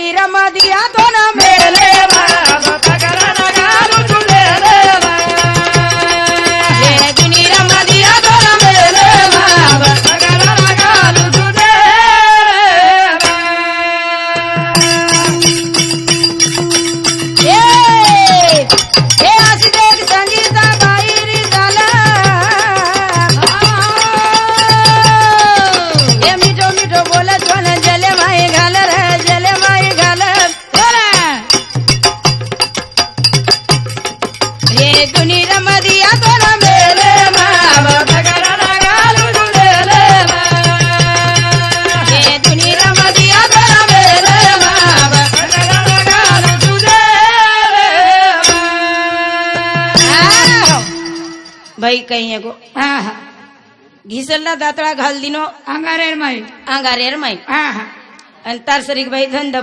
दुनी रमदिया तो न मेले ये दुनी रमदिया तो न मेले ये अशी देख संगीता बाहेरी झाला ये मिठो मिठो बोलत कोण जले माई घाल रे जले माई घाल ये दुनी रमदिया तो न मेले ये दुनी रमदिया तो न मेले भाई कहीं गो घिसलला दातळा घाल दिनो अंगारेर माई अंगारेर माई हा आणि तार सरीक बाई धंदा